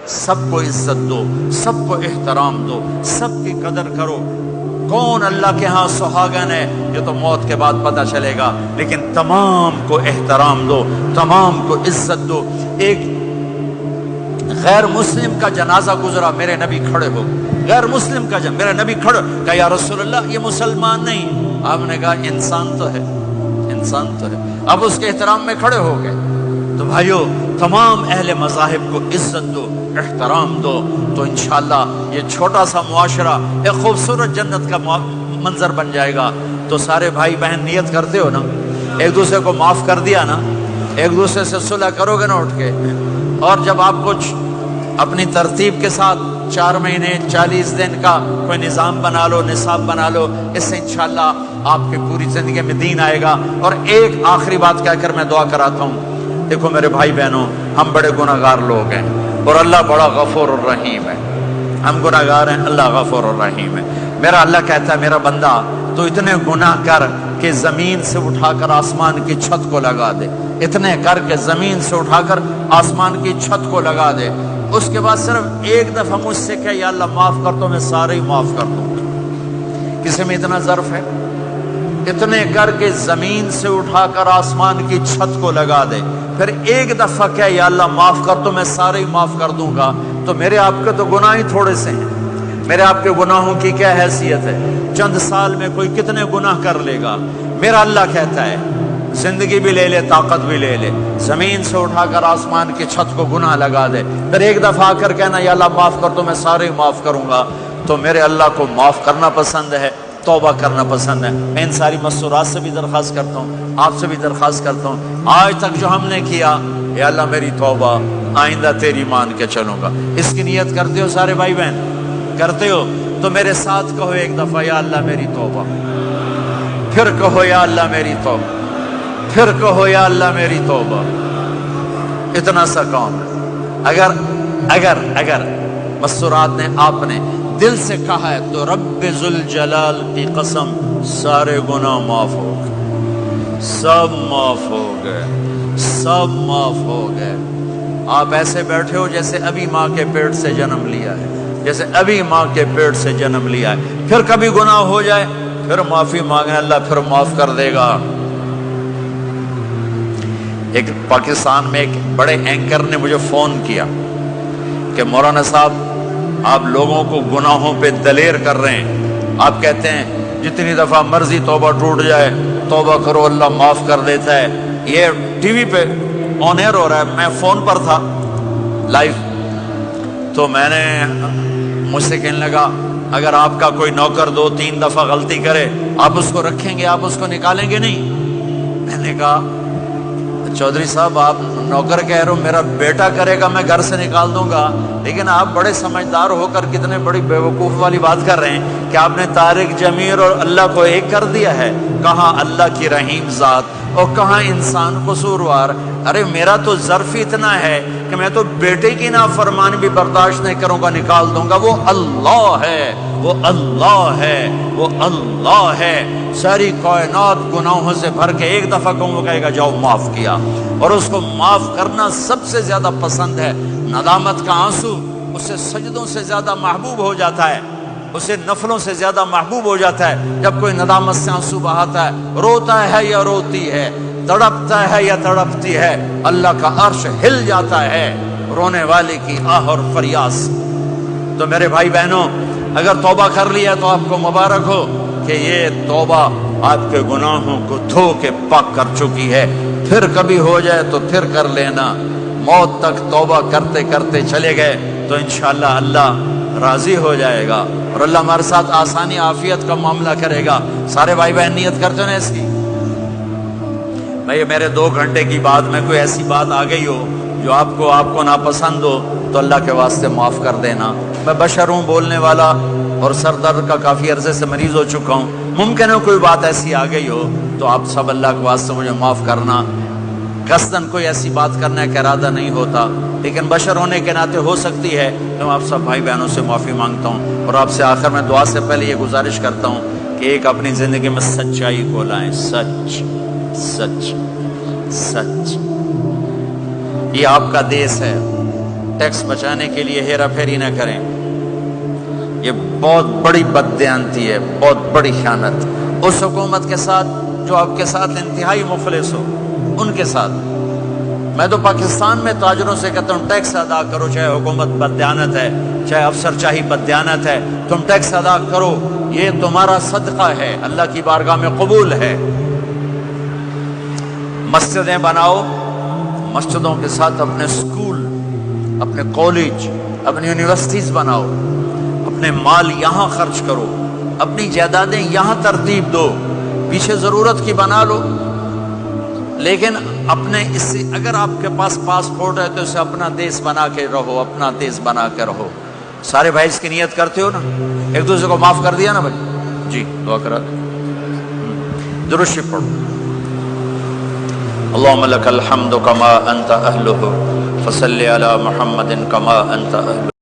سب کو عزت دو، سب کو احترام دو، سب کی قدر کرو۔ کون اللہ کے ہاں سہاگن ہے یہ تو موت کے بعد پتہ چلے گا، لیکن تمام کو احترام دو، تمام کو عزت دو۔ ایک غیر مسلم کا جنازہ گزرا، میرے نبی کھڑے ہو، غیر مسلم کا میرے نبی کھڑے، کہا یا رسول اللہ یہ مسلمان نہیں۔ آپ نے کہا انسان تو ہے، انسان تو ہے۔ اب اس کے احترام میں کھڑے ہو گئے۔ تو بھائیو تمام اہل مذاہب کو عزت دو، احترام دو، تو انشاءاللہ یہ چھوٹا سا معاشرہ ایک خوبصورت جنت کا منظر بن جائے گا۔ تو سارے بھائی بہن نیت کرتے ہو نا، ایک دوسرے کو معاف کر دیا نا، ایک دوسرے سے صلح کرو گے نا اٹھ کے، اور جب آپ کچھ اپنی ترتیب کے ساتھ 4 مہینے 40 دن کا کوئی نظام بنا لو، نصاب بنا لو، اس سے انشاءاللہ آپ کی پوری زندگی میں دین آئے گا۔ اور ایک آخری بات کہہ کر میں دعا کراتا ہوں، دیکھو میرے بھائی بہنوں، ہم بڑے گناہ گار لوگ ہیں اور اللہ بڑا غفور الرحیم ہے۔ ہم گناہ گار ہیں، اللہ غفور الرحیم ہے۔ میرا اللہ کہتا ہے میرا بندہ تو اتنے گناہ کر کہ زمین سے اٹھا کر آسمان کی چھت کو لگا دے، اتنے کر کے زمین سے اٹھا کر آسمان کی چھت کو لگا دے، اس کے بعد صرف ایک دفعہ مجھ سے کہ یا اللہ معاف کر تو میں سارے ہی معاف کر دوں۔ کسی میں اتنا ظرف ہے؟ اتنے کر کے زمین سے اٹھا کر آسمان کی چھت کو لگا دے، پھر ایک دفعہ کہ یا اللہ معاف کر تو میں سارے ہی معاف کر دوں گا۔ تو میرے آپ کے تو گناہ ہی تھوڑے سے ہیں، میرے آپ کے گناہوں کی کیا حیثیت ہے؟ چند سال میں کوئی کتنے گناہ کر لے گا۔ میرا اللہ کہتا ہے زندگی بھی لے لے، طاقت بھی لے لے، زمین سے اٹھا کر آسمان کی چھت کو گناہ لگا دے، پھر ایک دفعہ آ کر کہنا یا اللہ معاف کر تو میں سارے ہی معاف کروں گا۔ تو میرے اللہ کو معاف کرنا پسند ہے، توبہ کرنا پسند ہے۔ میں ان ساری مستورات سے بھی درخواست کرتا ہوں، آپ سے بھی درخواست کرتا ہوں، آج تک جو ہم نے کیا یا اللہ میری توبہ، آئندہ تیری مان کے چلوں گا۔ اس کی نیت کرتے ہو سارے بھائی بہن؟ کرتے ہو تو میرے ساتھ کہو ایک دفعہ یا اللہ میری توبہ، پھر کہو یا اللہ میری توبہ، پھر کہو یا اللہ میری توبہ۔ اتنا سا کام ہے۔ اگر مستورات نے آپ نے دل سے کہا ہے تو رب ذوالجلال کی قسم سارے گناہ معاف ہو گئے، سب معاف ہو گئے، سب معاف ہو گئے۔ آپ ایسے بیٹھے ہو جیسے ابھی ماں کے پیٹ سے جنم لیا ہے، جیسے ابھی ماں کے پیٹ سے جنم لیا ہے۔ پھر کبھی گناہ ہو جائے پھر معافی مانگے، اللہ پھر معاف کر دے گا۔ ایک پاکستان میں ایک بڑے اینکر نے مجھے فون کیا کہ مولانا صاحب آپ لوگوں کو گناہوں پہ دلیر کر رہے ہیں، آپ کہتے ہیں جتنی دفعہ مرضی توبہ ٹوٹ جائے توبہ کرو اللہ معاف کر دیتا ہے۔ یہ ٹی وی پہ آن ایئر ہو رہا ہے، میں فون پر تھا لائیو، تو میں نے مجھ سے کہنے لگا اگر آپ کا کوئی نوکر 2-3 دفعہ غلطی کرے آپ اس کو رکھیں گے، آپ اس کو نکالیں گے نہیں؟ میں نے کہا چودھری صاحب آپ نوکر کہہ رہے ہو، میرا بیٹا کرے گا میں گھر سے نکال دوں گا، لیکن آپ بڑے سمجھدار ہو کر کتنے بڑی بیوقوف والی بات کر رہے ہیں کہ آپ نے طارق جمیل اور اللہ کو ایک کر دیا ہے۔ کہاں اللہ کی رحیم ذات اور کہاں انسان قصوروار۔ ارے میرا تو ظرف اتنا ہے کہ میں تو بیٹے کی نافرمانی بھی برداشت نہیں کروں گا، نکال دوں گا۔ وہ اللہ ہے، وہ اللہ ہے، وہ اللہ ہے۔ ساری کائنات گناہوں سے بھر کے ایک دفعہ کہوں وہ کہے گا جاؤ معاف کیا، اور اس کو معاف کرنا سب سے زیادہ پسند ہے۔ ندامت کا آنسو اسے سجدوں سے زیادہ محبوب ہو جاتا ہے، اسے نفلوں سے زیادہ محبوب ہو جاتا ہے۔ جب کوئی ندامت سے آنسو بہاتا ہے، روتا ہے یا روتی ہے، تڑپتا ہے یا تڑپتی ہے، اللہ کا عرش ہل جاتا ہے رونے والے کی آہ اور فریاد۔ تو میرے بھائی بہنوں اگر توبہ کر لیا تو آپ کو مبارک ہو کہ یہ توبہ آپ کے گناہوں کو دھو کے پاک کر چکی ہے۔ پھر کبھی ہو جائے تو پھر کر لینا، موت تک توبہ کرتے کرتے چلے گئے تو انشاءاللہ اللہ راضی ہو جائے گا اور اللہ ہمارے ساتھ آسانی عافیت کا معاملہ کرے گا۔ سارے بھائی بہن نیت کرتے ہیں اس کی؟ بھائی میرے 2 گھنٹے کی بعد میں کوئی ایسی بات آ گئی ہو جو آپ کو ناپسند ہو تو اللہ کے واسطے معاف کر دینا۔ میں بشر ہوں، بولنے والا، اور سر درد کا کافی عرصے سے مریض ہو چکا ہوں۔ ممکن ہے کوئی بات ایسی آ گئی ہو تو آپ سب اللہ کے واسطے مجھے معاف کرنا۔ قصداً کوئی ایسی بات کرنے کا ارادہ نہیں ہوتا، لیکن بشر ہونے کے ناطے ہو سکتی ہے، تو میں آپ سب بھائی بہنوں سے معافی مانگتا ہوں، اور آپ سے آخر میں دعا سے پہلے یہ گزارش کرتا ہوں کہ ایک اپنی زندگی میں سچائی کو لائیں۔ سچ سچ سچ، یہ آپ کا دیس ہے، ٹیکس بچانے کے لیے ہیرا پھیری نہ کریں، یہ بہت بڑی بددیانتی ہے، بہت بڑی خیانت اس حکومت کے ساتھ جو آپ کے ساتھ انتہائی مفلس ہو، ان کے ساتھ۔ میں تو پاکستان میں تاجروں سے کہتا ہوں ٹیکس ادا کرو، چاہے حکومت بددیانت ہے، چاہے افسر چاہی بددیانت ہے، تم ٹیکس ادا کرو، یہ تمہارا صدقہ ہے، اللہ کی بارگاہ میں قبول ہے۔ مسجدیں بناؤ، مسجدوں کے ساتھ اپنے سکول، اپنے کالج، اپنی یونیورسٹیز بناؤ، اپنے مال یہاں خرچ کرو، اپنی جائیدادیں یہاں ترتیب دو، پیچھے ضرورت کی بنا لو، لیکن اپنے اس سے اگر آپ کے پاس پاسپورٹ ہے تو اسے اپنا دیش بنا کے رہو، اپنا دیش بنا کے رہو۔ سارے بھائی اس کی نیت کرتے ہو نا، ایک دوسرے کو معاف کر دیا نا بھائی؟ جی دعا کرا دیں، درود شریف پڑھو۔ اللهم لك الحمد كما انت اهله فصل على محمد كما انت اهله